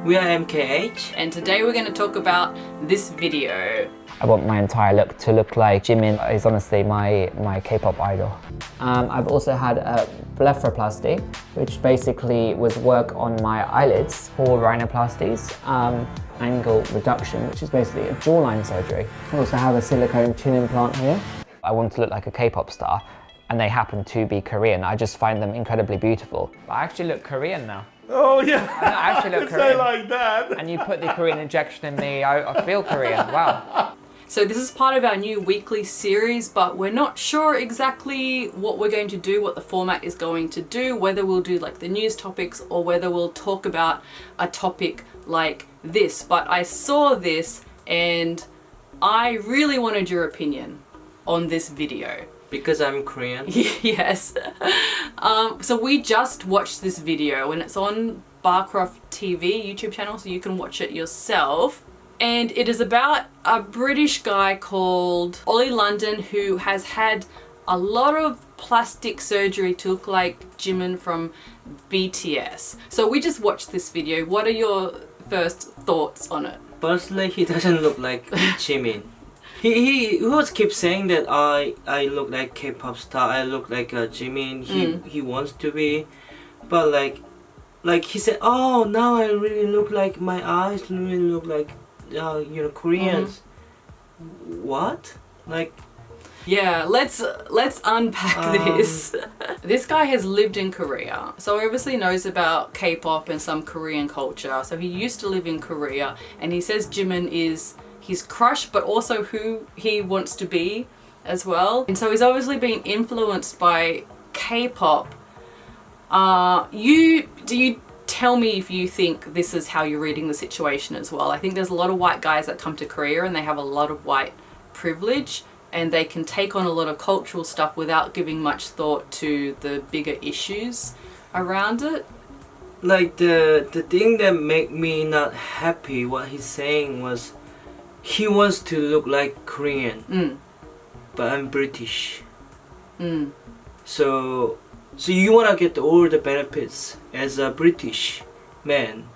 We are MKH. And today we're going to talk about this video. I want my entire look to look like Jimin is honestly my K-pop idol. I've also had a blepharoplasty, which basically was work on my eyelids for rhinoplasties, angle reduction, which is basically a jawline surgery. I also have a silicone chin implant here. I want to look like a K-pop star, and they happen to be Korean. I just find them incredibly beautiful. I actually look Korean now. Oh yeah, I actually look Korean. Say like that. And you put the Korean injection in me, I feel Korean, wow. So this is part of our new weekly series, but we're not sure exactly what we're going to do, what the format is going to do, whether we'll do like the news topics or whether we'll talk about a topic like this. But I saw this and I really wanted your opinion on this video. Because I'm Korean. Yes. So we just watched this video and it's on Barcroft TV YouTube channel, so you can watch it yourself. And it is about a British guy called Ollie London who has had a lot of plastic surgery to look like Jimin from BTS. So we just watched this video. What are your first thoughts on it? Personally, he doesn't look like Jimin. He always keeps saying that I look like K-pop star. I look like Jimin. He wants to be, but like he said, oh, now I really look like my eyes really look like Koreans. What? Like, yeah, let's unpack this. This guy has lived in Korea, so he obviously knows about K-pop and some Korean culture. So he used to live in Korea, and he says Jimin is his crush, but also who he wants to be as well. And so he's obviously been influenced by K-pop. Do you tell me if you think this is how you're reading the situation as well? I think there's a lot of white guys that come to Korea and they have a lot of white privilege and they can take on a lot of cultural stuff without giving much thought to the bigger issues around it. Like the thing that made me not happy what he's saying was he wants to look like Korean, but I'm British. So you want to get all the benefits as a British man,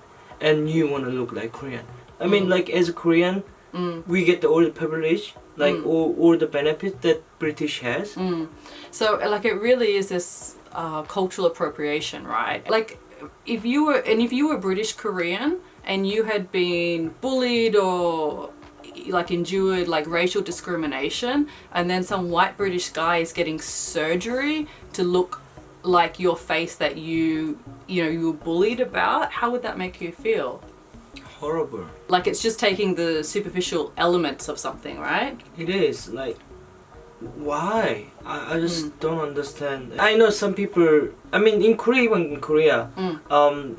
and you want to look like Korean. I mean, like as a Korean, we get all the privilege, like all the benefits that British has. So like it really is this cultural appropriation, right? Like if you were British Korean and you had been bullied or like endured like racial discrimination, and then some white British guy is getting surgery to look like your face that you were bullied about, how would that make you feel? Horrible. Like it's just taking the superficial elements of something, right? It is. Like, why? I just don't understand. I know some people, I mean in Korea,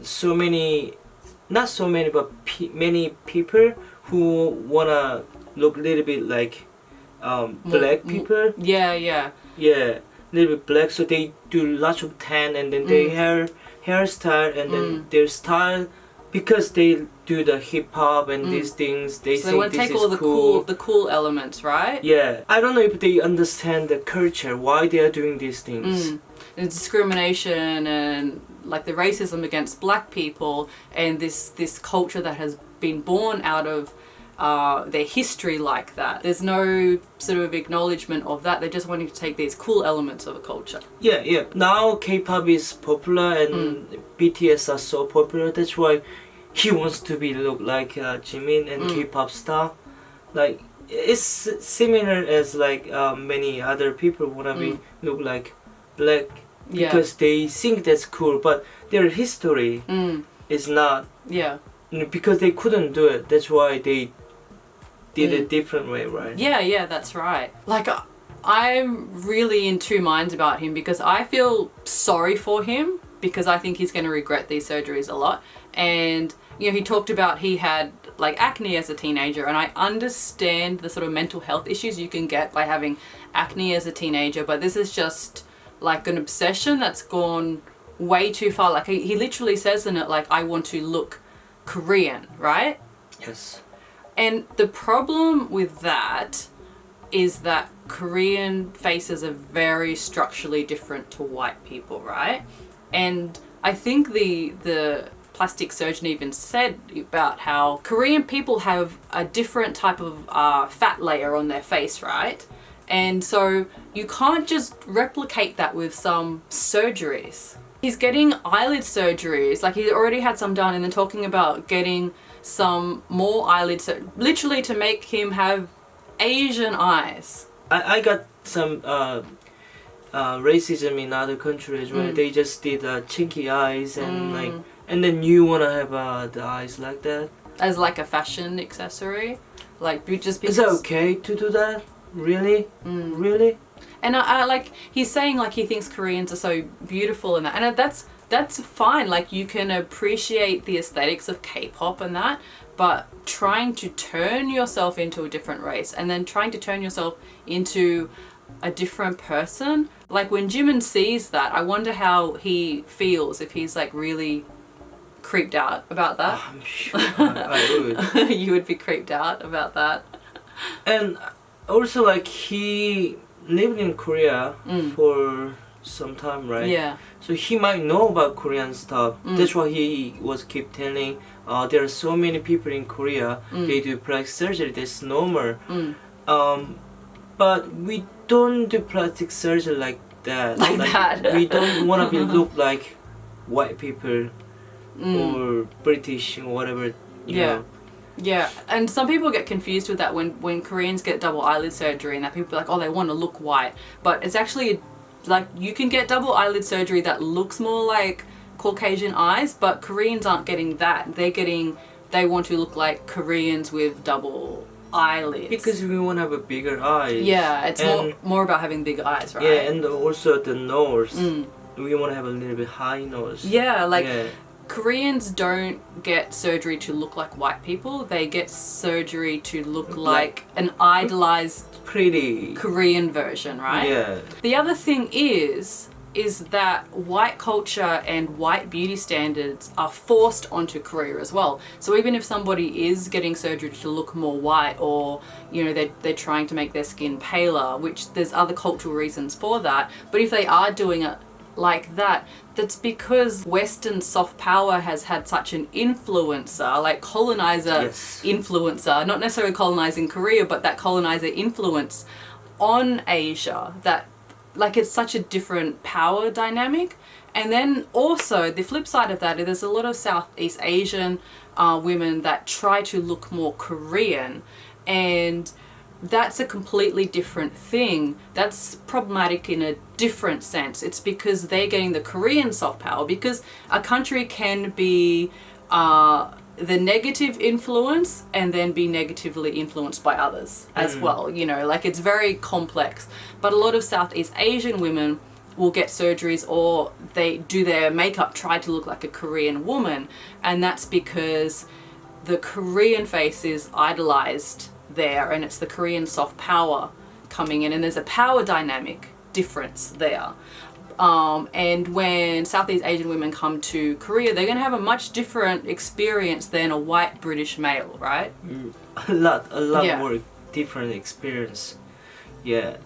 so many, not so many, but many people who wanna look a little bit like black people. Yeah. Little bit black, so they do lots of tan, and then their hairstyle, and then their style, because they do the hip hop and these things. They so they want to take all the cool elements, right? Yeah, I don't know if they understand the culture, why they are doing these things. The discrimination and like the racism against black people, and this culture that has been born out of their history like that. There's no sort of acknowledgement of that. They're just wanting to take these cool elements of a culture. Yeah. Now K-pop is popular and BTS are so popular. That's why he wants to look like Jimin and K-pop star. Like it's similar as like many other people wanna look like black because they think that's cool, but their history is not. Yeah. Because they couldn't do it. That's why they did it different way, right? Yeah, that's right. Like I'm really in two minds about him because I feel sorry for him because I think he's going to regret these surgeries a lot. And he talked about he had like acne as a teenager, and I understand the sort of mental health issues you can get by having acne as a teenager, but this is just like an obsession that's gone way too far. Like he literally says in it, like, I want to look Korean, right? Yes. And the problem with that is that Korean faces are very structurally different to white people, right? And I think the plastic surgeon even said about how Korean people have a different type of fat layer on their face, right? And so you can't just replicate that with some surgeries. He's getting eyelid surgeries, like he already had some done, and then talking about getting some more eyelids, literally to make him have Asian eyes. I got some racism in other countries, right? They just did chinky eyes and like, and then you wanna have the eyes like that as like a fashion accessory, like just because. Is it okay to do that? Really? Really? And I like he's saying like he thinks Koreans are so beautiful and that, and that's fine. Like you can appreciate the aesthetics of K-pop and that, but trying to turn yourself into a different race and then trying to turn yourself into a different person, like when Jimin sees that, I wonder how he feels, if he's like really creeped out about that. I'm sure I would. You would be creeped out about that. And also like he lived in Korea for some time, right? Yeah. So he might know about Korean stuff. That's why he was keep telling there are so many people in Korea, they do plastic surgery, that's normal. But we don't do plastic surgery like that. Like that. We don't want to look like white people or British or whatever, you know. Yeah, and some people get confused with that when Koreans get double eyelid surgery, and that people are like, oh, they want to look white. But it's actually like you can get double eyelid surgery that looks more like Caucasian eyes, but Koreans aren't getting that. They want to look like Koreans with double eyelids. Because we want to have a bigger eyes. Yeah, it's more about having big eyes, right? Yeah, and also the nose. We want to have a little bit high nose. Yeah, like Koreans don't get surgery to look like white people. They get surgery to look like an idolized pretty Korean version, right? Yeah. The other thing is that white culture and white beauty standards are forced onto Korea as well. So even if somebody is getting surgery to look more white, or you know they're trying to make their skin paler, which there's other cultural reasons for that, but if they are doing it like that, that's because Western soft power has had such an influencer, like colonizer influencer, not necessarily colonizing Korea, but that colonizer influence on Asia, that like it's such a different power dynamic. And then also the flip side of that is there's a lot of Southeast Asian women that try to look more Korean, and that's a completely different thing. That's problematic in a different sense. It's because they're getting the Korean soft power, because a country can be the negative influence and then be negatively influenced by others as well, you know, like it's very complex. But a lot of Southeast Asian women will get surgeries, or they do their makeup, try to look like a Korean woman, and that's because the Korean face is idolized there, and it's the Korean soft power coming in, and there's a power dynamic difference there. And when Southeast Asian women come to Korea, they're going to have a much different experience than a white British male, right? A lot more different experience. Yeah,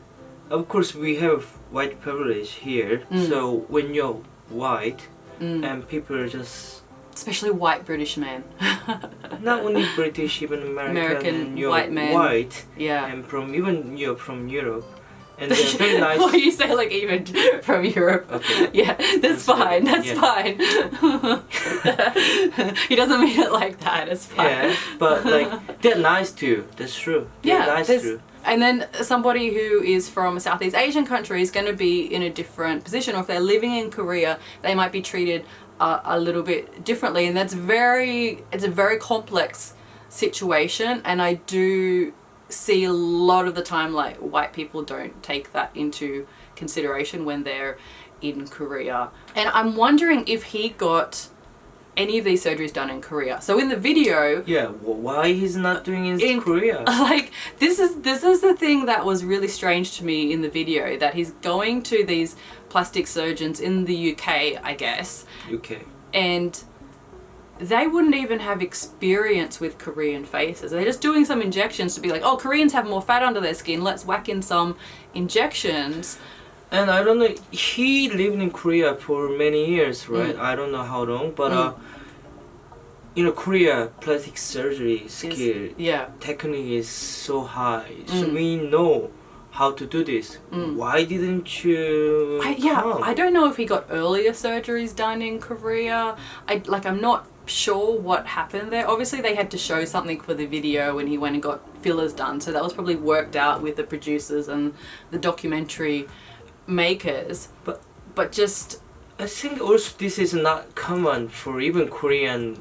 of course we have white privilege here, so when you're white and people are just, especially white British men. not only British, even American and you're white men. White, yeah, and you're from Europe, and they're very nice. Well, you say like even from Europe. Okay. Yeah, that's fine. That's fine. He doesn't mean it like that. It's fine. Yeah, but like they're nice too. That's true. They're nice too. And then somebody who is from a Southeast Asian country is going to be in a different position, or if they're living in Korea, they might be treated a little bit differently, and it's a very complex situation. And I do see a lot of the time like white people don't take that into consideration when they're in Korea. And I'm wondering if he got any of these surgeries done in Korea. So in the video, why he's not doing it in Korea? Like this is the thing that was really strange to me in the video, that he's going to these plastic surgeons in the UK, I guess. UK. And they wouldn't even have experience with Korean faces. They're just doing some injections to be like, oh, Koreans have more fat under their skin, let's whack in some injections. And I don't know, he lived in Korea for many years, right? I don't know how long, but you know, Korea plastic surgery skill Yeah. technique is so high, so we know how to do this. Why didn't you come? I don't know if he got earlier surgeries done in Korea. I'm not sure what happened there. Obviously they had to show something for the video when he went and got fillers done, so that was probably worked out with the producers and the documentary makers. But just I think also this is not common for even Korean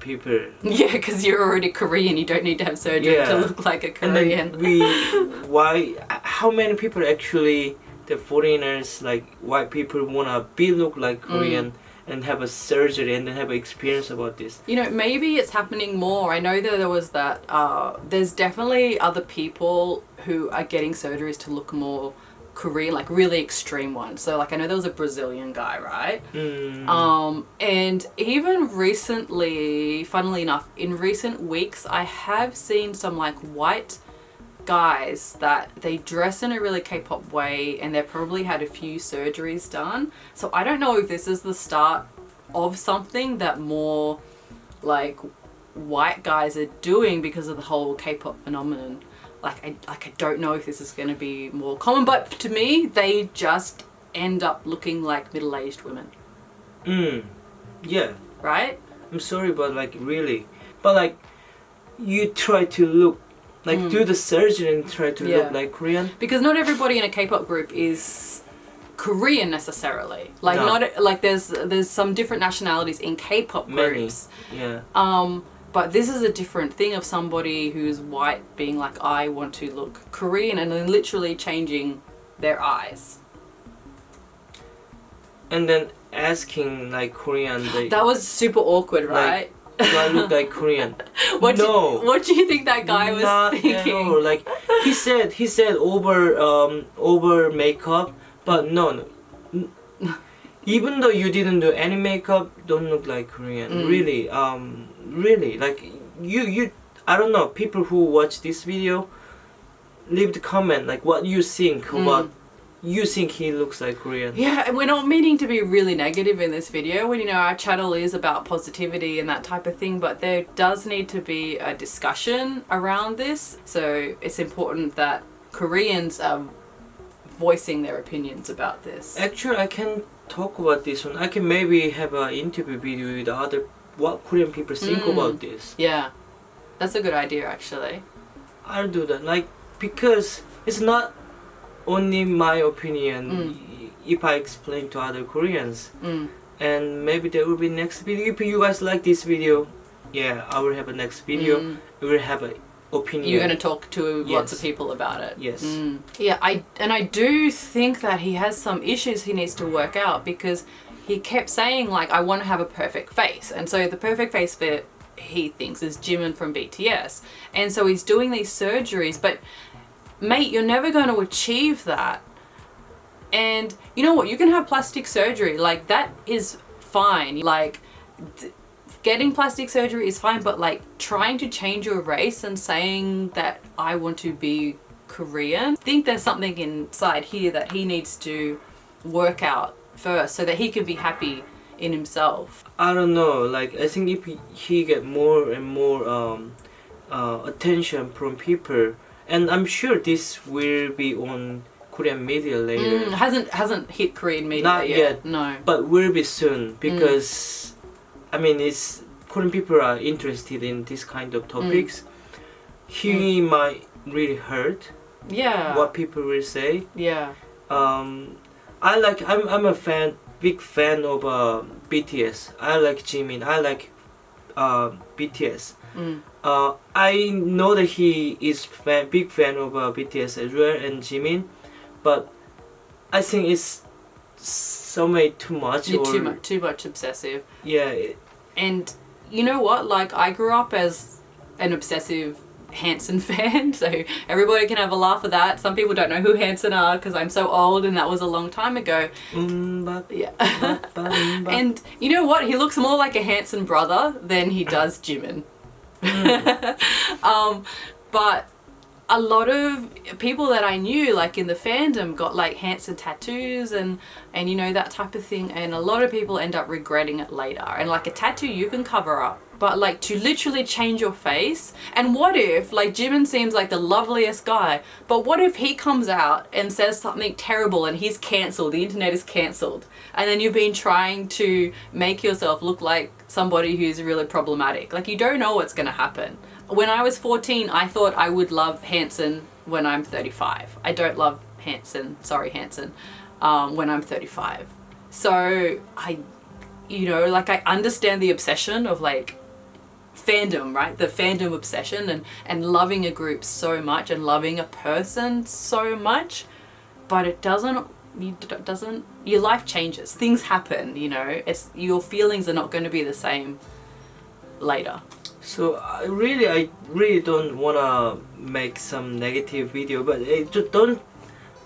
people. yeah, because you're already Korean, you don't need to have surgery to look like a Korean. And then how many people actually, the foreigners, like white people, wanna look like Korean and have a surgery and then have an experience about this? You know, maybe it's happening more. I know that there was that, there's definitely other people who are getting surgeries to look more Korean, like really extreme ones. So like I know there was a Brazilian guy, right? And even recently, funnily enough, in recent weeks, I have seen some like white guys that they dress in a really K-pop way and they've probably had a few surgeries done. So I don't know if this is the start of something that more like white guys are doing because of the whole K-pop phenomenon. I don't know if this is going to be more common, but to me, they just end up looking like middle-aged women. Yeah. Right? I'm sorry, but like really, but like you try to look like do the surgery and try to look like Korean. Because not everybody in a K-pop group is Korean necessarily. Like No. not like there's some different nationalities in K-pop groups. Yeah. But this is a different thing of somebody who's white being like, I want to look Korean, and then literally changing their eyes. And then asking like Korean. That was super awkward, right? Do I look like Korean? What do you think that guy was Not thinking? at all. Like he said over makeup, but no. Even though you didn't do any makeup, don't look like Korean. Really, like you I don't know, people who watch this video, leave the comment like what you think about you think he looks like Korean. Yeah, and we're not meaning to be really negative in this video when, you know, our channel is about positivity and that type of thing, but there does need to be a discussion around this. So it's important that Koreans are voicing their opinions about this. Actually, I can talk about this one. I can maybe have an interview video with other what Korean people think about this. Yeah, that's a good idea actually. I'll do that, like, because it's not only my opinion if I explain to other Koreans. And maybe there will be next video. If you guys like this video, yeah, I will have a next video. We will have an opinion. You're going to talk to lots of people about it. Yes. Yeah, I do think that he has some issues he needs to work out, because he kept saying like, I want to have a perfect face, and so the perfect face fit he thinks is Jimin from BTS, and so he's doing these surgeries, but mate, you're never going to achieve that. And you know what, you can have plastic surgery, like that is fine, like getting plastic surgery is fine, but like trying to change your race and saying that I want to be Korean, I think there's something inside here that he needs to work out first so that he can be happy in himself. I don't know, like I think if he get more and more attention from people, and I'm sure this will be on Korean media later. Hasn't hit Korean media Not yet. No. But will be soon, because I mean, it's Korean people are interested in this kind of topics. He might really hurt. Yeah. What people will say. Yeah. I'm a big fan of BTS. I like Jimin. I like BTS. I know that he is big fan of BTS as well and Jimin, but I think it's somewhere too much. Too much obsessive. Yeah. And you know what? Like, I grew up as an obsessive Hanson fan, so everybody can have a laugh at that. Some people don't know who Hanson are because I'm so old and that was a long time ago. Yeah. And you know what? He looks more like a Hanson brother than he does Jimin. But a lot of people that I knew, like in the fandom, got like Hanson tattoos and you know, that type of thing, and a lot of people end up regretting it later. And like a tattoo you can cover up, but like to literally change your face, and what if, like, Jimin seems like the loveliest guy, but what if he comes out and says something terrible and he's cancelled, the internet is cancelled, and then you've been trying to make yourself look like somebody who's really problematic? Like, you don't know what's going to happen. When I was 14, I thought I would love Hanson when I'm 35. I don't love Hanson, when I'm 35. So you know, like, I understand the obsession of like fandom, right? The fandom obsession and loving a group so much and loving a person so much, but it doesn't, your life changes, things happen, you know, your feelings are not going to be the same later. So I really don't wanna make some negative video, but I just don't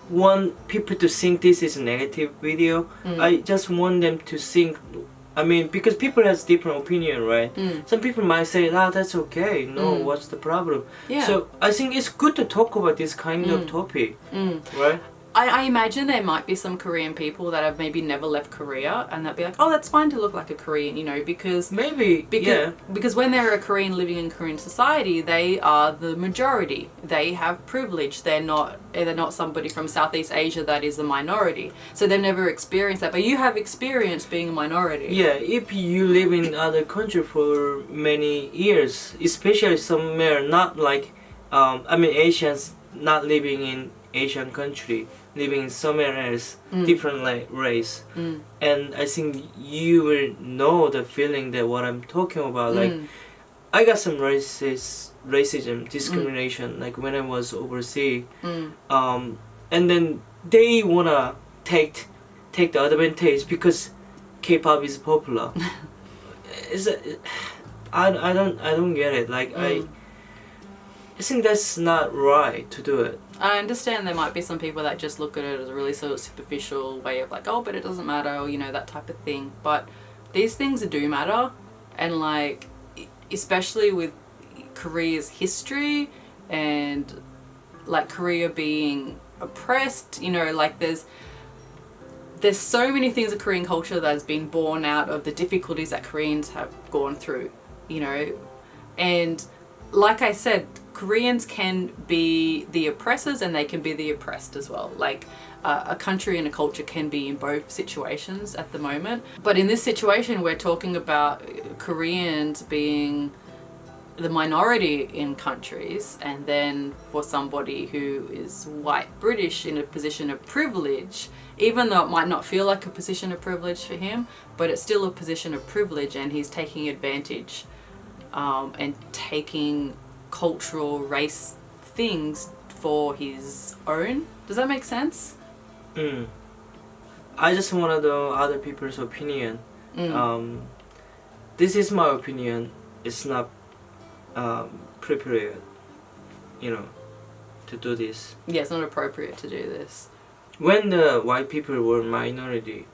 want people to think this is a negative video. I just want them to think. I mean, because people has different opinion, right? Some people might say, "Ah, that's okay. No, what's the problem?" Yeah. So I think it's good to talk about this kind of topic, right? I imagine there might be some Korean people that have maybe never left Korea, and they'll be like, oh, that's fine to look like a Korean, you know, because because when they're a Korean living in Korean society, they are the majority. They have privilege. They're not somebody from Southeast Asia that is a minority. So they've never experienced that. But you have experienced being a minority. Yeah, if you live in other country for many years, especially somewhere not like, Asians not living in Asian country, living in somewhere else, different race, and I think you will know the feeling that what I'm talking about. Like, I got some racism, discrimination, like when I was overseas, and then they wanna take the advantage because K-pop is popular. I don't get it. Like I think that's not right to do it. I understand there might be some people that just look at it as a really sort of superficial way of like, oh, but it doesn't matter, or, you know, that type of thing. But these things do matter, and like, especially with Korea's history and like Korea being oppressed, you know, like there's so many things of Korean culture that has been born out of the difficulties that Koreans have gone through, you know, and like I said, Koreans can be the oppressors and they can be the oppressed as well. Like a country and a culture can be in both situations at the moment. But in this situation, we're talking about Koreans being the minority in countries, and then for somebody who is white British in a position of privilege, even though it might not feel like a position of privilege for him, but it's still a position of privilege, and he's taking advantage and taking cultural race things for his own. Does that make sense? I just want to know other people's opinion. This is my opinion. It's not appropriate, you know, to do this. Yeah, it's not appropriate to do this. When the white people were minority,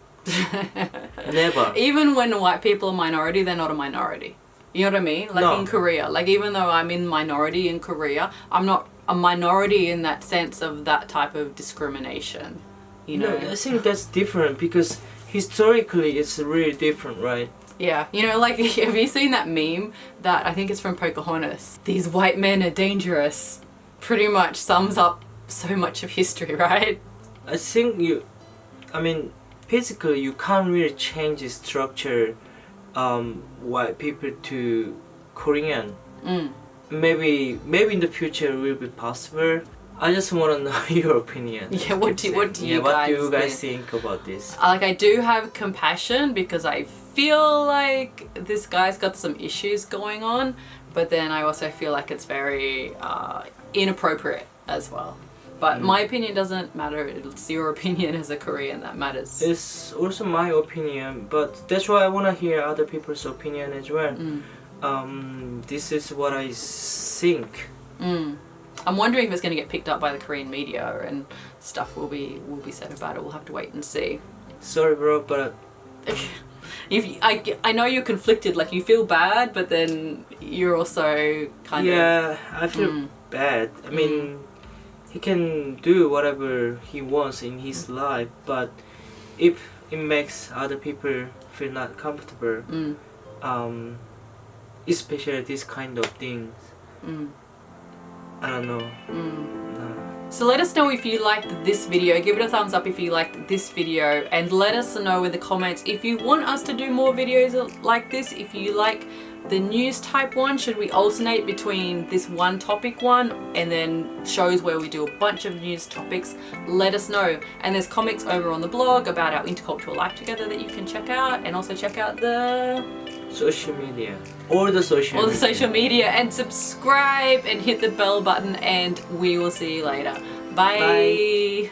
never. Even when white people are minority, they're not a minority. You know what I mean? Like No. in Korea, like even though I'm in minority in Korea, I'm not a minority in that sense of that type of discrimination, you know? No, I think that's different because historically it's really different, right? Yeah, you know, like, have you seen that meme that I think it's from Pocahontas? These white men are dangerous. Pretty much sums up so much of history, right? I think physically you can't really change the structure white people to Korean. Maybe in the future it will be possible. I just want to know your opinion. Yeah, what do you guys think about this? Like, I do have compassion because I feel like this guy's got some issues going on, but then I also feel like it's very inappropriate as well. But my opinion doesn't matter. It's your opinion as a Korean that matters. It's also my opinion, but that's why I want to hear other people's opinion as well. This is what I think. I'm wondering if it's going to get picked up by the Korean media and stuff will be said about it. We'll have to wait and see. Sorry, bro, but I know you're conflicted. Like, you feel bad, but then you're also kind of... Yeah, I feel bad. I mean, he can do whatever he wants in his life, but if it makes other people feel not comfortable, especially this kind of things, I don't know. So let us know if you liked this video. Give it a thumbs up if you liked this video, and let us know in the comments if you want us to do more videos like this. If you like the news type one, should we alternate between this one topic one and then shows where we do a bunch of news topics? Let us know. And there's comics over on the blog about our intercultural life together that you can check out, and also check out the social media. All the social media, and subscribe and hit the bell button, and we will see you later. Bye. Bye.